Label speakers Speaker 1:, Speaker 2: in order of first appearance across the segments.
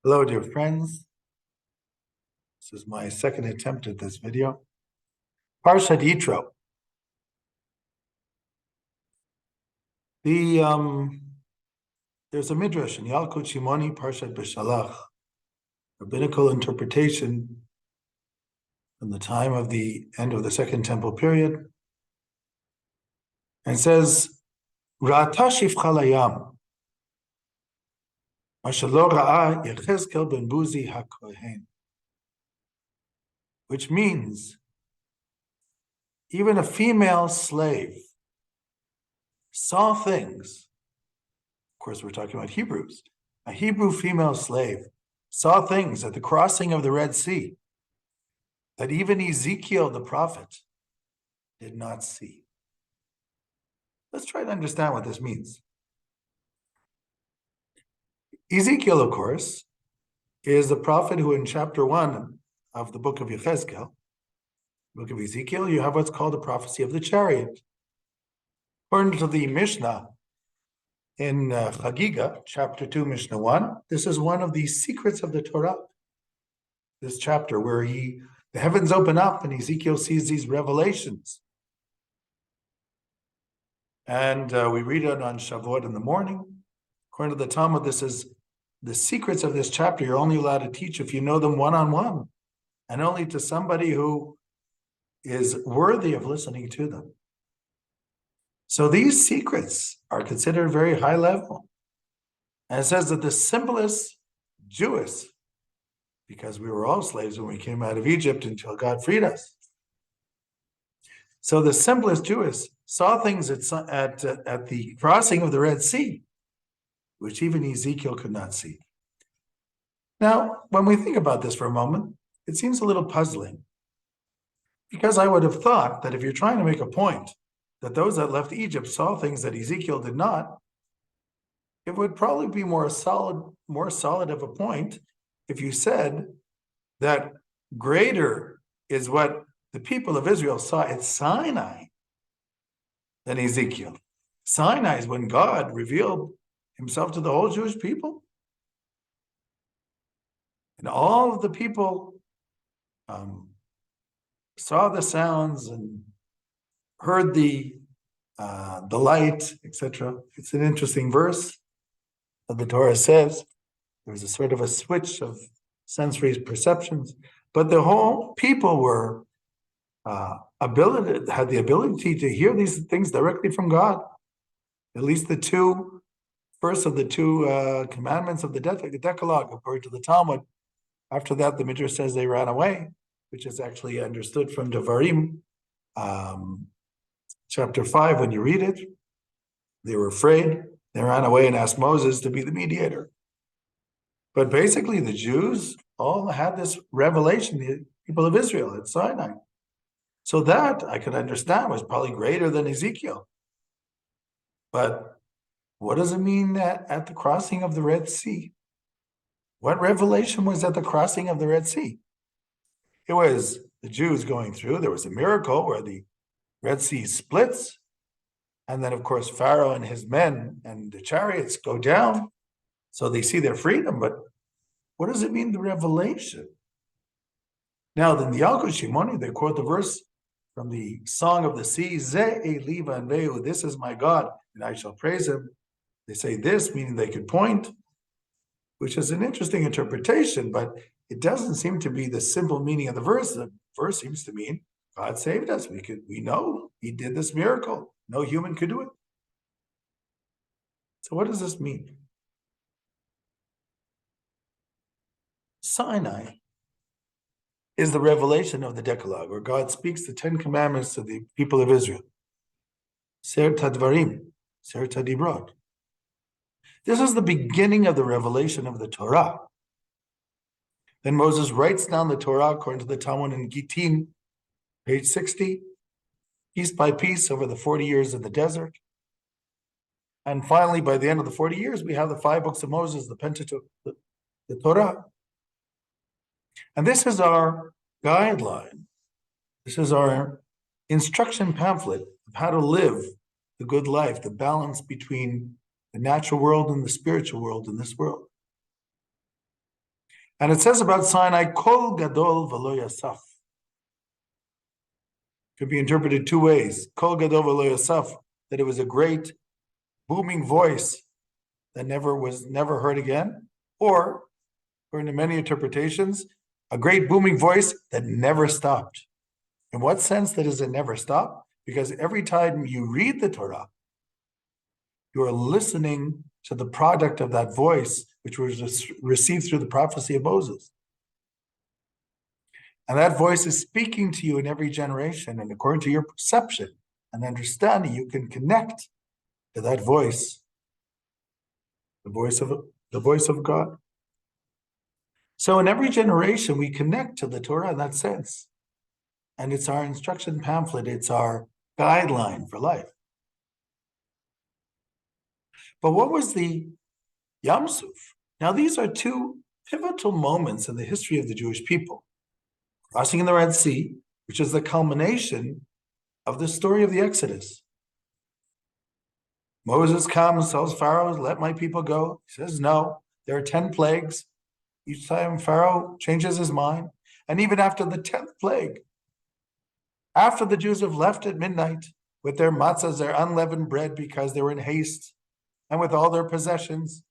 Speaker 1: Hello, dear friends. This is my second attempt at this video. Parshat Yitro. There's a midrash in Yalkut Shimoni, Parshat BeShalach, rabbinical interpretation from the time of the end of the Second Temple period, and says, Ra'ata shifcha layam, asher lo ra'a Yechezkel ben Buzi hakohen, which means even a female slave saw things. Of course, we're talking about Hebrews. A Hebrew female slave saw things at the crossing of the Red Sea that even Ezekiel the prophet did not see. Let's try to understand what this means. Ezekiel, of course, is the prophet who in chapter 1 of the book of Yechezkel, book of Ezekiel, you have what's called the prophecy of the chariot. According to the Mishnah in Chagiga, chapter 2, Mishnah 1, this is one of the secrets of the Torah. This chapter where the heavens open up and Ezekiel sees these revelations. And we read it on Shavuot in the morning. According to the Talmud, this is the secrets of this chapter. You're only allowed to teach if you know them one-on-one, and only to somebody who is worthy of listening to them. So these secrets are considered very high level. And it says that the simplest Jewess, because we were all slaves when we came out of Egypt until God freed us. So the simplest Jewess saw things at the crossing of the Red Sea, which even Ezekiel could not see. Now, when we think about this for a moment, it seems a little puzzling, because I would have thought that if you're trying to make a point that those that left Egypt saw things that Ezekiel did not, it would probably be more solid of a point if you said that greater is what the people of Israel saw at Sinai than Ezekiel. Sinai is when God revealed himself to the whole Jewish people. And all of the people saw the sounds and heard the light, etc. It's an interesting verse that the Torah says there's a sort of a switch of sensory perceptions, but the whole people were had the ability to hear these things directly from God. At least the first of the two commandments of the Decalogue, according to the Talmud. After that, the Midrash says they ran away, which is actually understood from Devarim, chapter 5, when you read it. They were afraid. They ran away and asked Moses to be the mediator. But basically, the Jews all had this revelation, the people of Israel at Sinai. So that, I could understand, was probably greater than Ezekiel. But what does it mean that at the crossing of the Red Sea? What revelation was at the crossing of the Red Sea? It was the Jews going through. There was a miracle where the Red Sea splits. And then, of course, Pharaoh and his men and the chariots go down. So they see their freedom. But what does it mean, the revelation? Now, in the Yalkut Shimoni, they quote the verse from the Song of the Sea, Ze Eli Vanveu, this is my God, and I shall praise him. They say this, meaning they could point, which is an interesting interpretation, but it doesn't seem to be the simple meaning of the verse. The verse seems to mean God saved us. We know he did this miracle. No human could do it. So what does this mean? Sinai is the revelation of the Decalogue, where God speaks the 10 commandments to the people of Israel. Ser Tadvarim, Ser Tadibrot. This is the beginning of the revelation of the Torah. Then Moses writes down the Torah according to the Talmud in Gittin, page 60, piece by piece over the 40 years in the desert. And finally, by the end of the 40 years, we have the 5 books of Moses, the Pentateuch, the Torah. And this is our guideline. This is our instruction pamphlet of how to live the good life, the balance between the natural world and the spiritual world in this world. And it says about Sinai, Kol Gadol V'lo Yasaf. Could be interpreted two ways. Kol Gadol V'lo Yasaf, that it was a great booming voice that was never heard again, or, according to many interpretations, a great booming voice that never stopped. In what sense does it never stop? Because every time you read the Torah, you are listening to the product of that voice, which was received through the prophecy of Moses. And that voice is speaking to you in every generation. And according to your perception and understanding, you can connect to that voice, the voice of God. So in every generation, we connect to the Torah in that sense. And it's our instruction pamphlet, it's our guideline for life. But what was the Yam Suf? Now, these are two pivotal moments in the history of the Jewish people. Crossing in the Red Sea, which is the culmination of the story of the Exodus. Moses comes, tells Pharaoh, let my people go. He says, no, there are 10 plagues. Each time Pharaoh changes his mind. And even after the 10th plague, after the Jews have left at midnight with their matzahs, their unleavened bread, because they were in haste, and with all their possessions,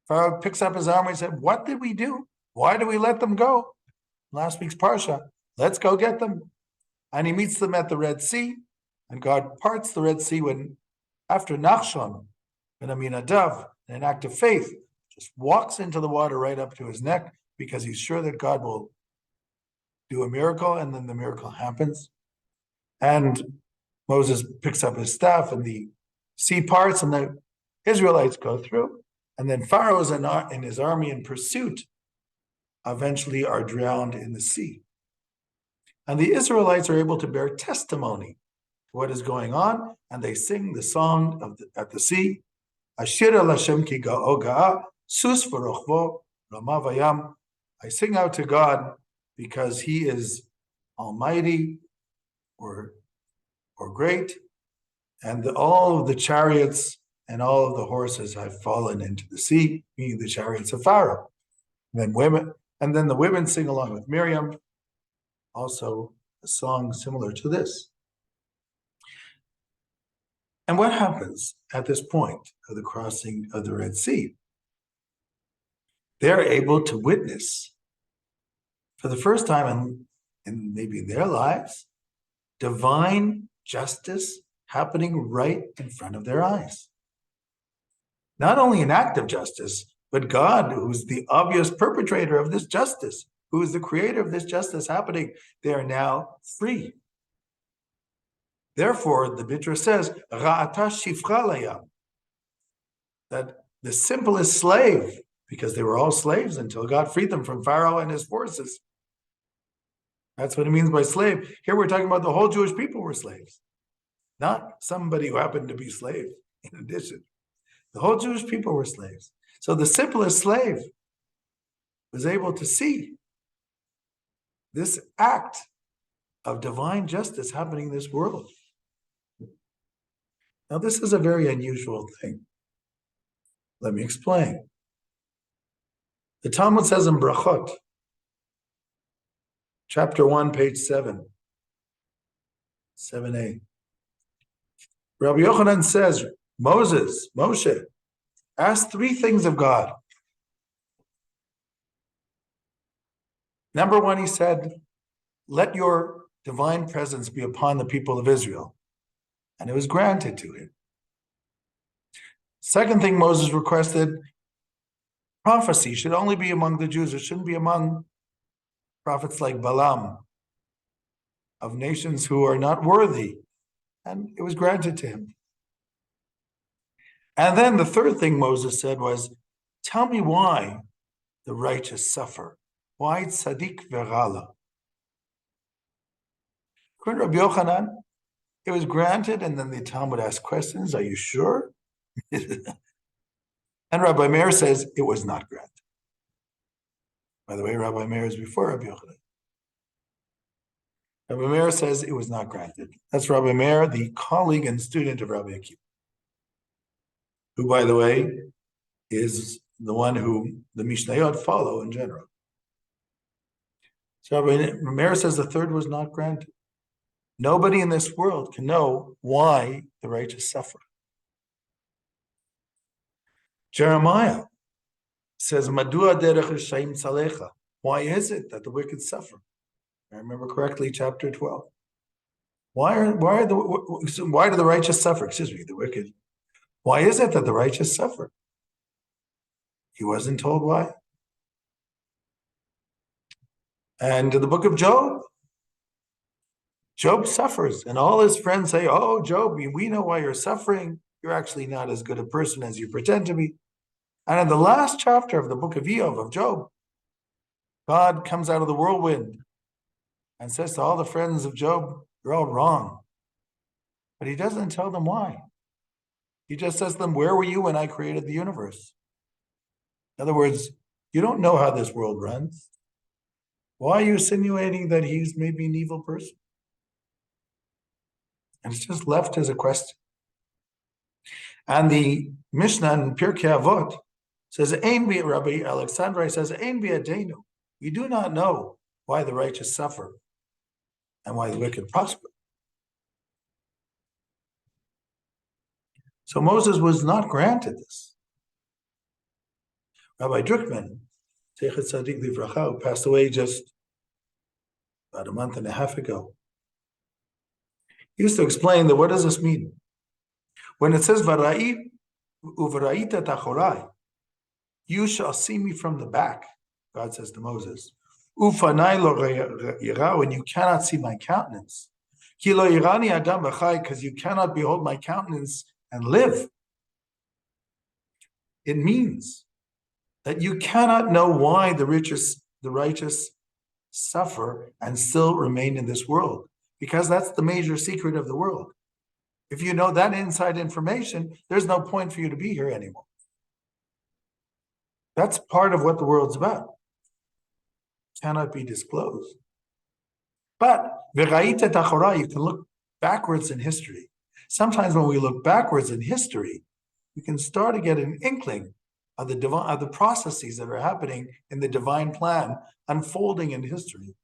Speaker 1: Pharaoh picks up his army and said, what did we do? Why did we let them go? Last week's Parshat, let's go get them. And he meets them at the Red Sea, and God parts the Red Sea when, after Nachshon and Aminadav, in an act of faith, just walks into the water right up to his neck because he's sure that God will do a miracle, and then the miracle happens. And Moses picks up his staff, and the sea parts, and the Israelites go through. And then Pharaoh and his army in pursuit eventually are drowned in the sea. And the Israelites are able to bear testimony to what is going on, and they sing the song at the sea, Ashir el Hashem ki ga'o sus v'rochvo rama vayam. I sing out to God because he is almighty or great, and all of the chariots and all of the horses have fallen into the sea, meaning the chariots of Pharaoh. And then the women sing along with Miriam, also a song similar to this. And what happens at this point of the crossing of the Red Sea? They're able to witness, for the first time in maybe their lives, divine justice happening right in front of their eyes. Not only an act of justice, but God, who's the obvious perpetrator of this justice, who is the creator of this justice happening, they are now free. Therefore, the Bitra says, Ra'ata shifcha layam, that the simplest slave, because they were all slaves until God freed them from Pharaoh and his forces. That's what it means by slave. Here we're talking about the whole Jewish people were slaves, not somebody who happened to be slave in addition. The whole Jewish people were slaves. So the simplest slave was able to see this act of divine justice happening in this world. Now, this is a very unusual thing. Let me explain. The Talmud says in Brachot, chapter 1, page 7, 7a. Rabbi Yochanan says, Moshe, asked three things of God. Number one, he said, let your divine presence be upon the people of Israel. And it was granted to him. Second thing Moses requested, prophecy should only be among the Jews. It shouldn't be among prophets like Balaam, of nations who are not worthy. And it was granted to him. And then the third thing Moses said was, tell me why the righteous suffer. Why tzaddik v'rala? According to Rabbi Yochanan, it was granted, and then the Talmud asked questions, are you sure? And Rabbi Meir says it was not granted. By the way, Rabbi Meir is before Rabbi Yochanan. Rabbi Meir says it was not granted. That's Rabbi Meir, the colleague and student of Rabbi Akiva, who, by the way, is the one who the Mishnayot follow in general. So Ramirez says the third was not granted. Nobody in this world can know why the righteous suffer. Jeremiah says, Madua derech Rishayim tzalecha. Why is it that the wicked suffer? I remember correctly, chapter 12. Why do the righteous suffer? Excuse me, the wicked. Why is it that the righteous suffer? He wasn't told why. And in the book of Job, Job suffers, and all his friends say, oh, Job, we know why you're suffering. You're actually not as good a person as you pretend to be. And in the last chapter of the book of Job, God comes out of the whirlwind and says to all the friends of Job, you're all wrong. But he doesn't tell them why. He just says to them, where were you when I created the universe? In other words, you don't know how this world runs. Why are you insinuating that he's maybe an evil person? And it's just left as a question. And the Mishnah in Pirkei Avot says, Ein bi, Rabbi Alexandrai says, Ein bi'adenu. We do not know why the righteous suffer and why the wicked prosper. So Moses was not granted this. Rabbi Druckman, Zeichet Tzadik Livracha, who passed away just about a month and a half ago, he used to explain that what does this mean? When it says, Vara'it uvara'ita tachorai, you shall see me from the back, God says to Moses. Ufanai lo yira, when you cannot see my countenance. Ki lo yirani adam b'chai, because you cannot behold my countenance and live. It means that you cannot know why the righteous suffer and still remain in this world, because that's the major secret of the world. If you know that inside information, there's no point for you to be here anymore. That's part of what the world's about. Cannot be disclosed. But you can look backwards in history. Sometimes when we look backwards in history, we can start to get an inkling of the processes that are happening in the divine plan unfolding in history.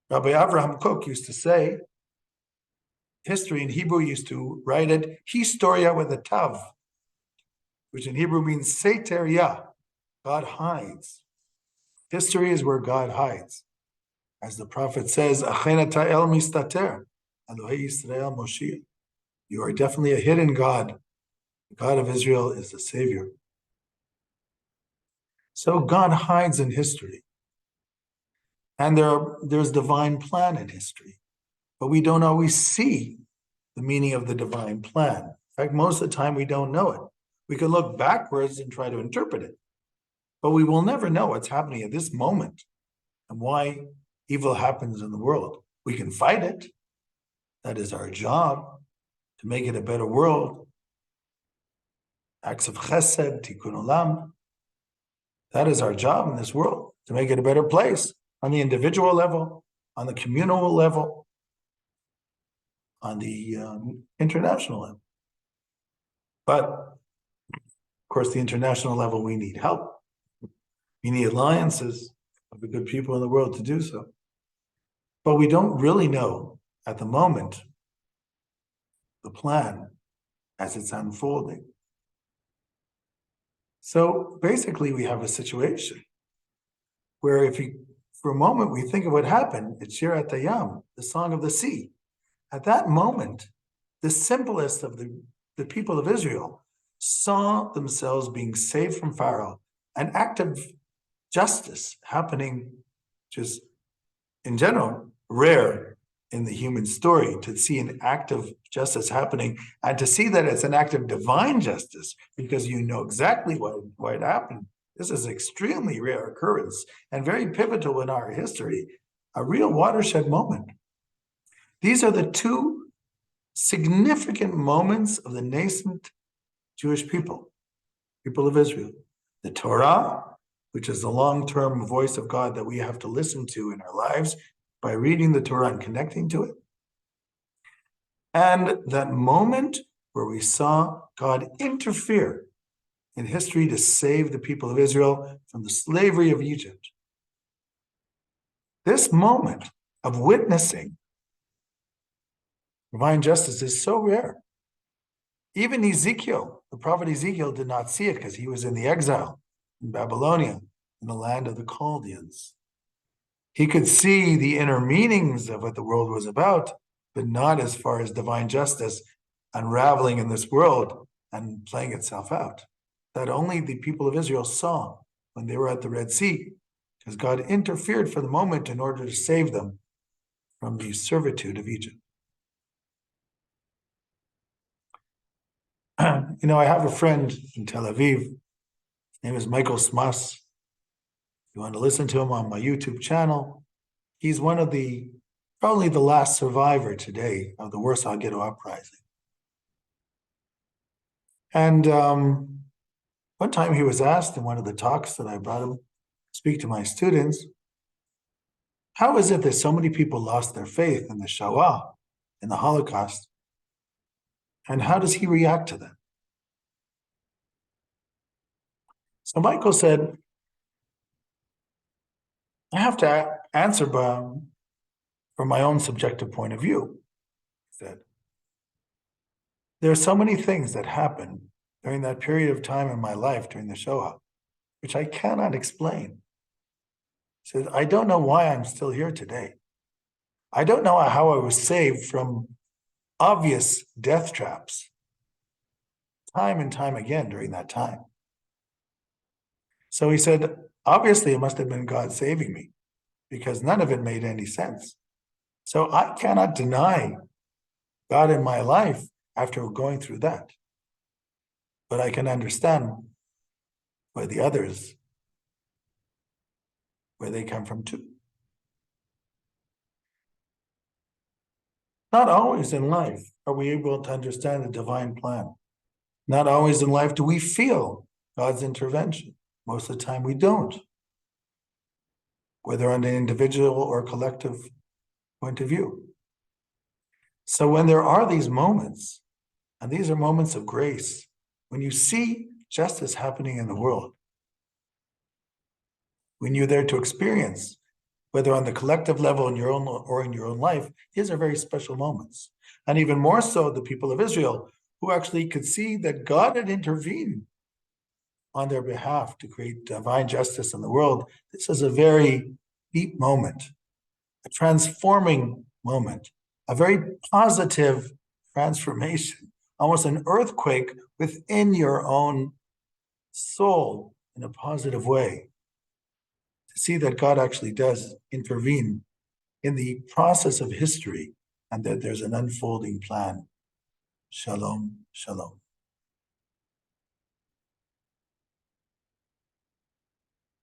Speaker 1: Rabbi Avraham Kook used to say, history in Hebrew used to write it, historia with a tav, which in Hebrew means seter ya, God hides. History is where God hides. As the prophet says, Achena ta'el mistater, Elohei Yisrael Moshiach. You are definitely a hidden God. The God of Israel is the Savior. So God hides in history. And there's divine plan in history. But we don't always see the meaning of the divine plan. In fact, most of the time we don't know it. We can look backwards and try to interpret it. But we will never know what's happening at this moment and why evil happens in the world. We can fight it. That is our job, to make it a better world. Acts of chesed, tikkun olam. That is our job in this world, to make it a better place on the individual level, on the communal level, on the international level. But, of course, the international level, we need help. We need alliances of the good people in the world to do so. But we don't really know at the moment the plan as it's unfolding. So basically we have a situation where for a moment we think of what happened at Shirat Hayam, the Song of the Sea. At that moment, the simplest of the people of Israel saw themselves being saved from Pharaoh, an act of justice happening, just in general, rare in the human story, to see an act of justice happening and to see that it's an act of divine justice because you know exactly why it happened. This is an extremely rare occurrence and very pivotal in our history, a real watershed moment. These are the two significant moments of the nascent Jewish people of Israel. The Torah, which is the long-term voice of God that we have to listen to in our lives by reading the Torah and connecting to it. And that moment where we saw God interfere in history to save the people of Israel from the slavery of Egypt. This moment of witnessing divine justice is so rare. Even Ezekiel, the prophet Ezekiel, did not see it because he was in the exile in Babylonia, in the land of the Chaldeans. He could see the inner meanings of what the world was about, but not as far as divine justice unraveling in this world and playing itself out. That only the people of Israel saw when they were at the Red Sea, because God interfered for the moment in order to save them from the servitude of Egypt. I have a friend in Tel Aviv. His name is Michael Smas. You want to listen to him on my YouTube channel. He's one of probably the last survivor today of the Warsaw Ghetto Uprising. And one time he was asked in one of the talks that I brought him to speak to my students, how is it that so many people lost their faith in the Shoah, in the Holocaust? And how does he react to that? So Michael said, I have to answer from my own subjective point of view. He said, there are so many things that happened during that period of time in my life during the Shoah, which I cannot explain. He said, I don't know why I'm still here today. I don't know how I was saved from obvious death traps time and time again during that time. So he said, obviously it must have been God saving me because none of it made any sense. So I cannot deny God in my life after going through that. But I can understand why the others, where they come from too. Not always in life are we able to understand the divine plan. Not always in life do we feel God's intervention. Most of the time we don't, whether on an individual or collective point of view. So when there are these moments, and these are moments of grace, when you see justice happening in the world, when you're there to experience, whether on the collective level in your own or in your own life, these are very special moments. And even more so, the people of Israel, who actually could see that God had intervened on their behalf to create divine justice in the world. This is a very deep moment, a transforming moment, a very positive transformation, almost an earthquake within your own soul in a positive way. To see that God actually does intervene in the process of history and that there's an unfolding plan. Shalom, shalom.